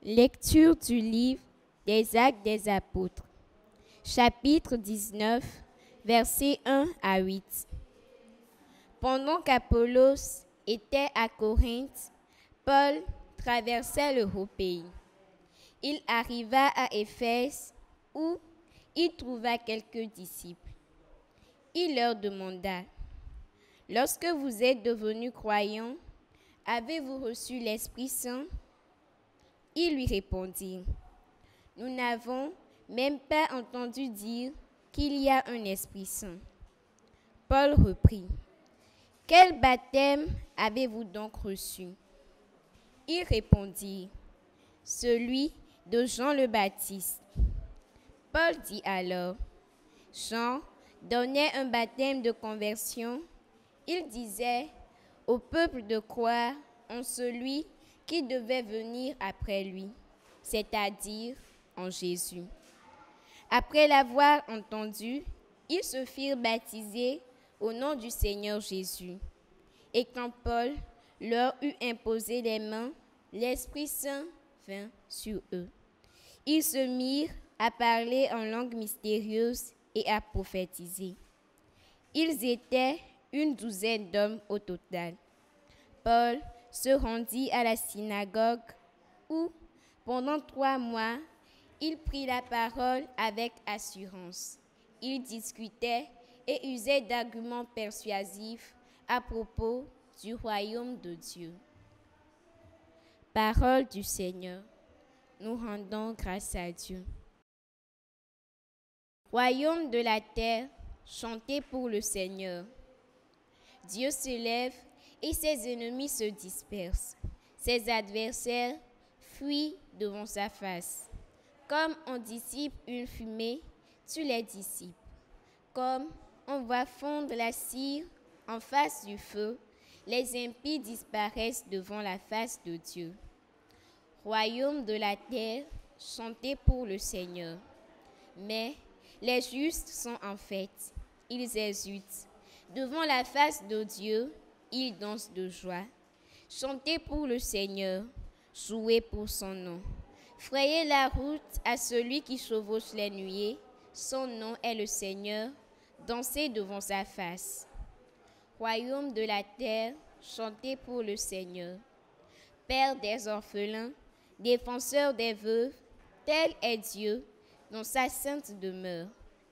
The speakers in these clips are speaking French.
Lecture du livre des Actes des Apôtres, chapitre 19, versets 1 à 8. Pendant qu'Apollos était à Corinthe, Paul traversait le haut pays. Il arriva à Éphèse où il trouva quelques disciples. Il leur demanda: « Lorsque vous êtes devenus croyants, avez-vous reçu l'Esprit Saint ?» Ils lui répondirent: « Nous n'avons même pas entendu dire qu'il y a un Esprit Saint. » Paul reprit: « Quel baptême avez-vous donc reçu ?» Ils répondirent: « Celui de Jean le Baptiste. » Paul dit alors: « Jean donnait un baptême de conversion. Il disait au peuple de croire en celui qui devait venir après lui, c'est-à-dire en Jésus. » Après l'avoir entendu, ils se firent baptiser au nom du Seigneur Jésus. Et quand Paul leur eut imposé les mains, l'Esprit Saint vint sur eux. Ils se mirent à parler en langue mystérieuse et à prophétiser. Ils étaient une douzaine d'hommes au total. Paul se rendit à la synagogue où, pendant 3 mois, il prit la parole avec assurance. Il discutait et usait d'arguments persuasifs à propos du royaume de Dieu. Parole du Seigneur. Nous rendons grâce à Dieu. Royaume de la terre, chantez pour le Seigneur. Dieu se lève et ses ennemis se dispersent. Ses adversaires fuient devant sa face. Comme on dissipe une fumée, tu les dissipes. Comme on voit fondre la cire en face du feu, les impies disparaissent devant la face de Dieu. Royaume de la terre, chantez pour le Seigneur. Mais les justes sont en fête, ils exultent. Devant la face de Dieu, ils dansent de joie. Chantez pour le Seigneur, jouez pour son nom. Frayez la route à celui qui chevauche les nuées. Son nom est le Seigneur, dansez devant sa face. Royaume de la terre, chantez pour le Seigneur. Père des orphelins, défenseur des veuves, tel est Dieu dans sa sainte demeure.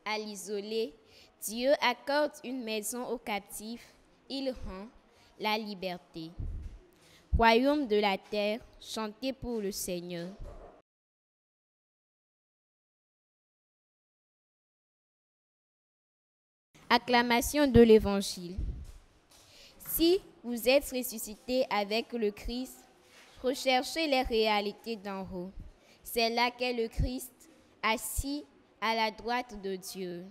À l'isolé, Dieu accorde une maison aux captifs, il rend la liberté. Royaume de la terre, chantez pour le Seigneur. Acclamation de l'Évangile. Si vous êtes ressuscités avec le Christ, recherchez les réalités d'en haut. C'est là qu'est le Christ, assis à la droite de Dieu.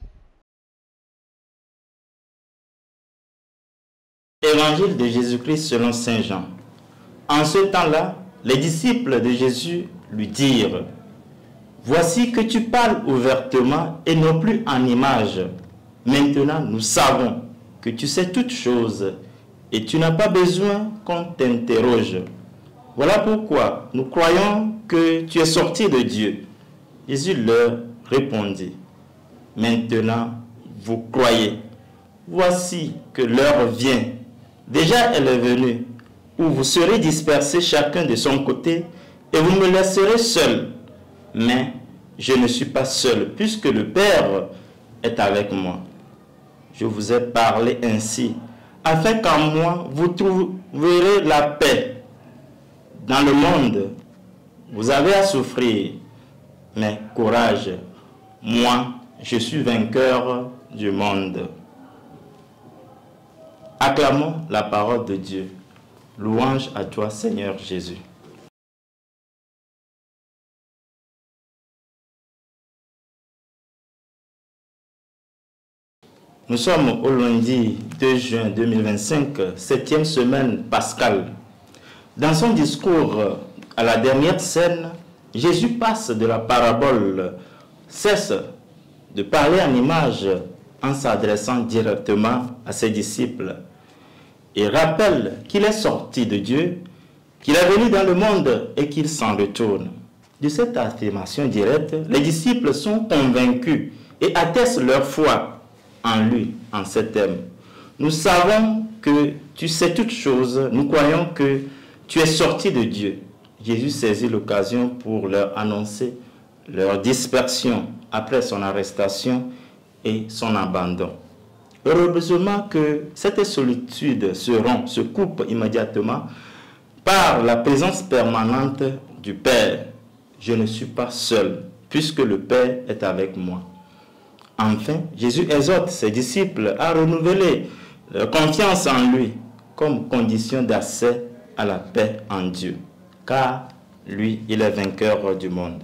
Évangile de Jésus-Christ selon saint Jean. En ce temps-là, les disciples de Jésus lui dirent: « Voici que tu parles ouvertement et non plus en images. Maintenant, nous savons que tu sais toutes choses et tu n'as pas besoin qu'on t'interroge. Voilà pourquoi nous croyons que tu es sorti de Dieu. » Jésus leur répondit: « Maintenant, vous croyez. Voici que l'heure vient. Déjà elle est venue, où vous serez dispersés chacun de son côté et vous me laisserez seul. Mais je ne suis pas seul, puisque le Père est avec moi. Je vous ai parlé ainsi, afin qu'en moi vous trouverez la paix. Dans le monde, vous avez à souffrir, mais courage, moi, je suis vainqueur du monde. » Acclamons la parole de Dieu. Louange à toi, Seigneur Jésus. Nous sommes au lundi 2 juin 2025, 7e semaine pascale. Dans son discours à la dernière scène, Jésus passe de la parabole, cesse de parler en images en s'adressant directement à ses disciples. Il rappelle qu'il est sorti de Dieu, qu'il est venu dans le monde et qu'il s'en retourne. de cette affirmation directe, les disciples sont convaincus et attestent leur foi en lui, en cet homme. Nous savons que tu sais toutes choses, nous croyons que tu es sorti de Dieu. Jésus saisit l'occasion pour leur annoncer leur dispersion après son arrestation et son abandon. Heureusement que cette solitude se coupe immédiatement par la présence permanente du Père. Je ne suis pas seul, puisque le Père est avec moi. Enfin, Jésus exhorte ses disciples à renouveler leur confiance en lui comme condition d'accès à la paix en Dieu, car lui, il est vainqueur du monde.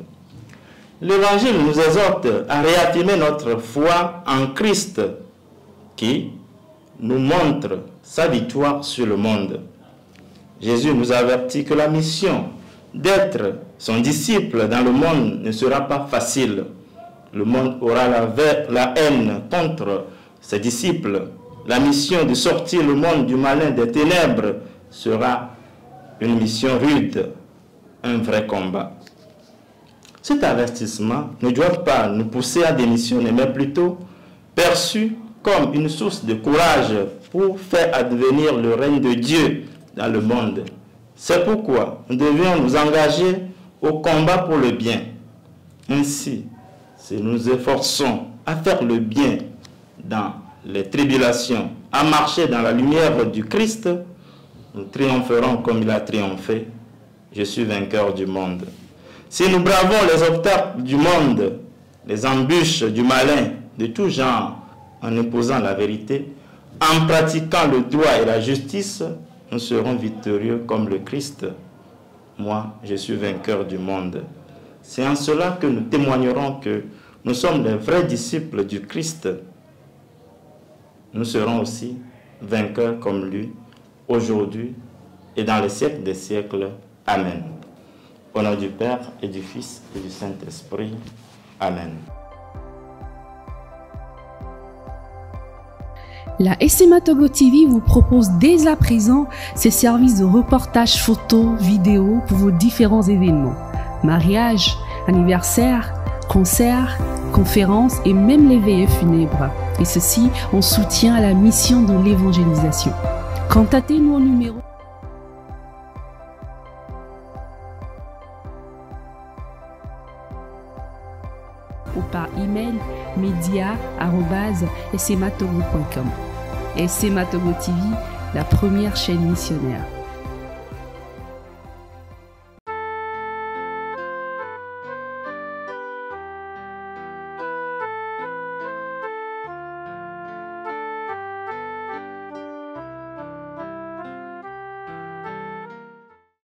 L'Évangile nous exhorte à réaffirmer notre foi en Christ qui nous montre sa victoire sur le monde. Jésus nous avertit que la mission d'être son disciple dans le monde ne sera pas facile. Le monde aura la haine contre ses disciples. La mission de sortir le monde du malin des ténèbres sera une mission rude, un vrai combat. Cet avertissement ne doit pas nous pousser à démissionner, mais plutôt perçu comme une source de courage pour faire advenir le règne de Dieu dans le monde. C'est pourquoi nous devions nous engager au combat pour le bien. Ainsi, si nous nous efforçons à faire le bien dans les tribulations, à marcher dans la lumière du Christ, nous triompherons comme il a triomphé. Je suis vainqueur du monde. Si nous bravons les obstacles du monde, les embûches du malin, de tout genre, en imposant la vérité, en pratiquant le droit et la justice, nous serons victorieux comme le Christ. Moi, je suis vainqueur du monde. C'est en cela que nous témoignerons que nous sommes les vrais disciples du Christ. Nous serons aussi vainqueurs comme lui, aujourd'hui et dans les siècles des siècles. Amen. Au nom du Père et du Fils et du Saint-Esprit. Amen. La SMA Togo TV vous propose dès à présent ses services de reportage photo, vidéo pour vos différents événements. Mariage, anniversaire, concerts, conférences et même les veillées funèbres. Et ceci en soutien à la mission de l'évangélisation. Contactez-nous au numéro ou par email media@smatogo.com. SMA Togo TV, la première chaîne missionnaire.